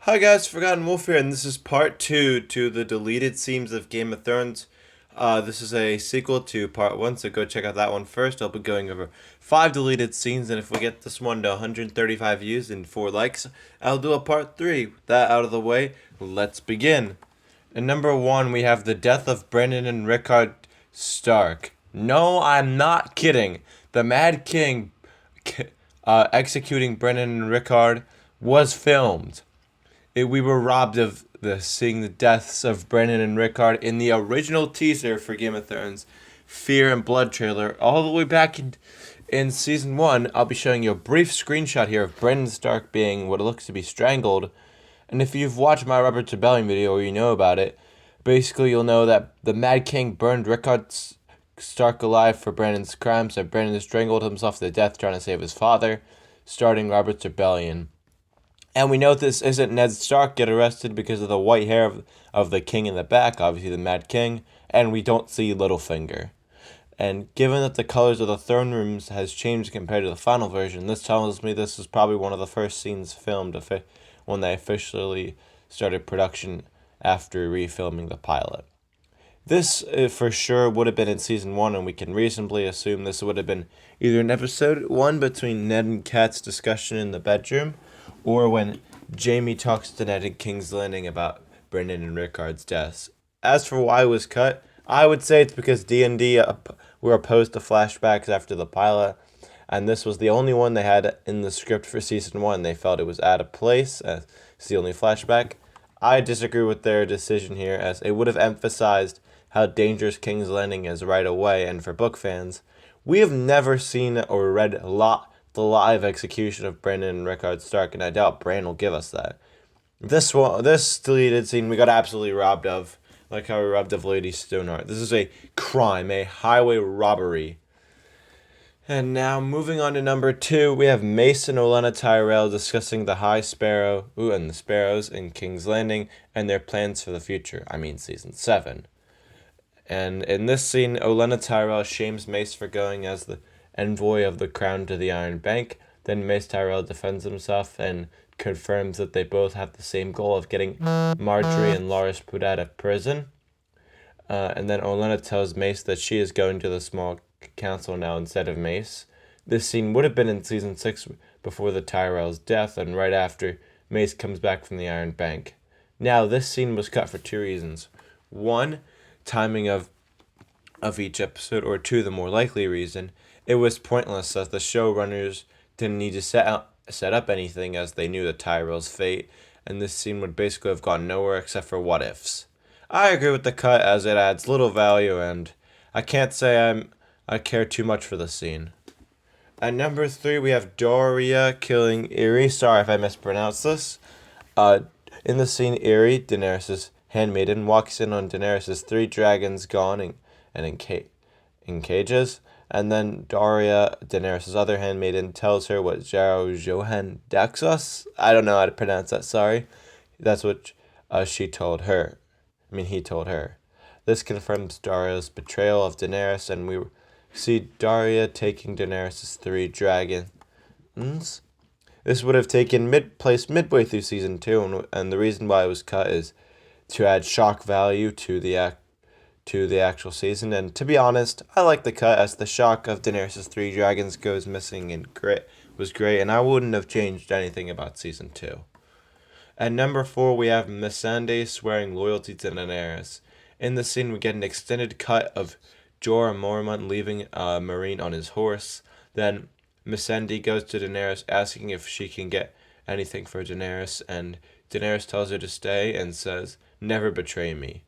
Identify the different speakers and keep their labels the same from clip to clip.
Speaker 1: Hi guys, Forgotten Wolf here, and this is part 2 to the deleted scenes of Game of Thrones. This is a sequel to part 1, so go check out that one first. I'll be going over 5 deleted scenes, and if we get this one to 135 views and 4 likes, I'll do a part 3. With that out of the way, let's begin. And number 1, we have the death of Brennan and Rickard Stark. No, I'm not kidding. The Mad King executing Brennan and Rickard was filmed. We were robbed of seeing the deaths of Brennan and Rickard in the original teaser for Game of Thrones, Fear and Blood trailer, all the way back in season 1. I'll be showing you a brief screenshot here of Brennan Stark being what looks to be strangled. And if you've watched my Robert's Rebellion video or you know about it, basically you'll know that the Mad King burned Rickard Stark alive for Brennan's crimes, and Brennan strangled himself to death trying to save his father, starting Robert's Rebellion. And we know this isn't Ned Stark get arrested because of the white hair of the king in the back, obviously the Mad King, and we don't see Littlefinger. And given that the colors of the throne rooms has changed compared to the final version, this tells me this is probably one of the first scenes filmed when they officially started production after refilming the pilot. This for sure would have been in season 1, and we can reasonably assume this would have been either in episode 1 between Ned and Kat's discussion in the bedroom, or when Jaime talks to Ned in King's Landing about Brennan and Rickard's deaths. As for why it was cut, I would say it's because D&D were opposed to flashbacks after the pilot, and this was the only one they had in the script for season 1. They felt it was out of place as it's the only flashback. I disagree with their decision here, as it would have emphasized how dangerous King's Landing is right away, and for book fans, we have never seen or read the live execution of Brennan and Rickard Stark, and I doubt Bran will give us that. This deleted scene we got absolutely robbed of, like how we robbed of Lady Stoneheart. This is a crime, a highway robbery. And now, moving on to number 2, we have Mace and Olenna Tyrell discussing the High Sparrow, and the Sparrows in King's Landing, and their plans for the future. I mean, season 7. And in this scene, Olenna Tyrell shames Mace for going as the envoy of the crown to the Iron Bank. Then Mace Tyrell defends himself and confirms that they both have the same goal of getting Marjorie and Loras put out of prison. And then Olenna tells Mace that she is going to the small council now instead of Mace. This scene would have been in season 6 before the Tyrell's death and right after Mace comes back from the Iron Bank. Now, this scene was cut for 2 reasons. 1, timing of each episode, or 2, the more likely reason, it was pointless as the showrunners didn't need to set up anything as they knew the Tyrell's fate, and this scene would basically have gone nowhere except for what ifs. I agree with the cut as it adds little value, and I can't say I care too much for the scene. At number 3, we have Doreah killing Irri. Sorry if I mispronounced this. In the scene, Irri, Daenerys' handmaiden, walks in on Daenerys' 3 dragons gone and in cages. And then Doreah, Daenerys' other handmaiden, tells her what Jaro Johan Daxos. I don't know how to pronounce that, sorry. That's what he told her. This confirms Doreah's betrayal of Daenerys, and we see Doreah taking Daenerys' 3 dragons. This would have taken place midway through season 2, and the reason why it was cut is to add shock value to the actual season. And to be honest, I like the cut as the shock of Daenerys' 3 dragons goes missing and was great, and I wouldn't have changed anything about season 2. At number 4, we have Missandei swearing loyalty to Daenerys. In the scene, we get an extended cut of Jorah Mormont leaving Meereen on his horse. Then Missandei goes to Daenerys asking if she can get anything for Daenerys, and Daenerys tells her to stay and says, "Never betray me,"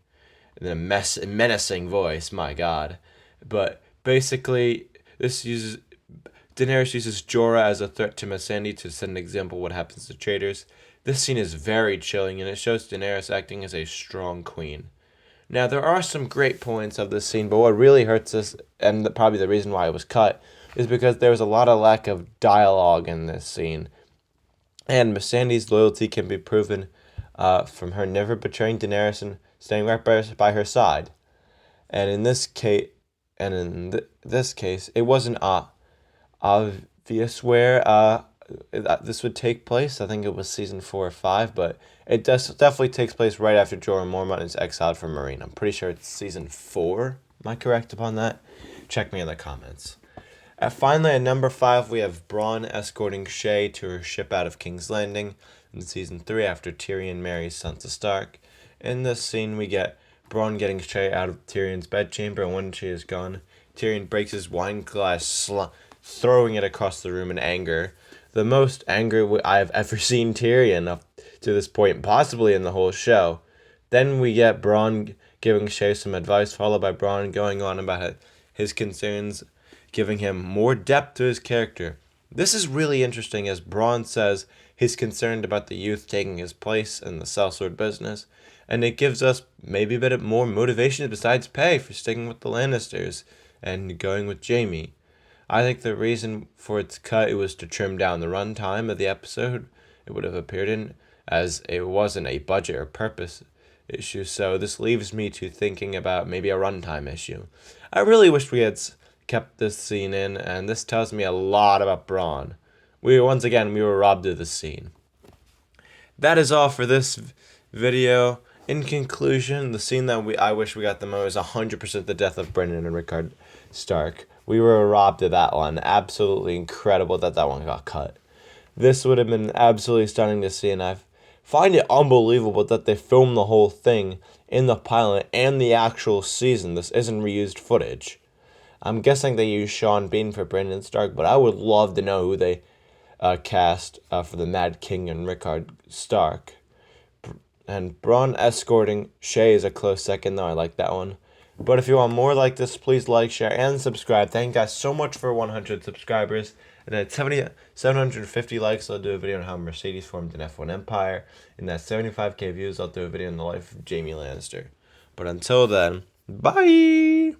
Speaker 1: in a menacing voice, my god. But basically, Daenerys uses Jorah as a threat to Missandei to set an example of what happens to traitors. This scene is very chilling, and it shows Daenerys acting as a strong queen. Now, there are some great points of this scene, but what really hurts us, and probably the reason why it was cut, is because there was a lot of lack of dialogue in this scene. And Missandei's loyalty can be proven from her never betraying Daenerys and staying right by her side. And in this case, it wasn't obvious where this would take place. I think it was season 4 or 5, but it definitely takes place right after Jorah Mormont is exiled from Meereen. I'm pretty sure it's season 4. Am I correct upon that? Check me in the comments. Finally, at number 5, we have Bronn escorting Shae to her ship out of King's Landing in season 3 after Tyrion marries Sansa Stark. In this scene, we get Bronn getting Shae out of Tyrion's bedchamber, and when she is gone, Tyrion breaks his wine glass, throwing it across the room in anger. The most angry I've ever seen Tyrion up to this point, possibly in the whole show. Then we get Bronn giving Shae some advice, followed by Bronn going on about his concerns, giving him more depth to his character. This is really interesting, as Bronn says he's concerned about the youth taking his place in the sellsword business, and it gives us maybe a bit more motivation besides pay for sticking with the Lannisters and going with Jaime. I think the reason for its cut, it was to trim down the runtime of the episode it would have appeared in, as it wasn't a budget or purpose issue, so this leaves me to thinking about maybe a runtime issue. I really wish we had kept this scene in, and this tells me a lot about Bronn. We were robbed of the scene. That is all for this video. In conclusion, the scene that I wish we got the most is 100% the death of Brennan and Rickard Stark. We were robbed of that one. Absolutely incredible that one got cut. This would have been absolutely stunning to see, and I find it unbelievable that they filmed the whole thing in the pilot and the actual season. This isn't reused footage. I'm guessing they used Sean Bean for Brennan Stark, but I would love to know who they cast for the Mad King and Rickard Stark. And Bronn escorting Shae is a close second, though. I like that one. But if you want more like this, please like, share, and subscribe. Thank you guys so much for 100 subscribers. And at 750 likes, I'll do a video on how Mercedes formed an F1 empire. And at 75k views, I'll do a video on the life of Jaime Lannister. But until then, bye!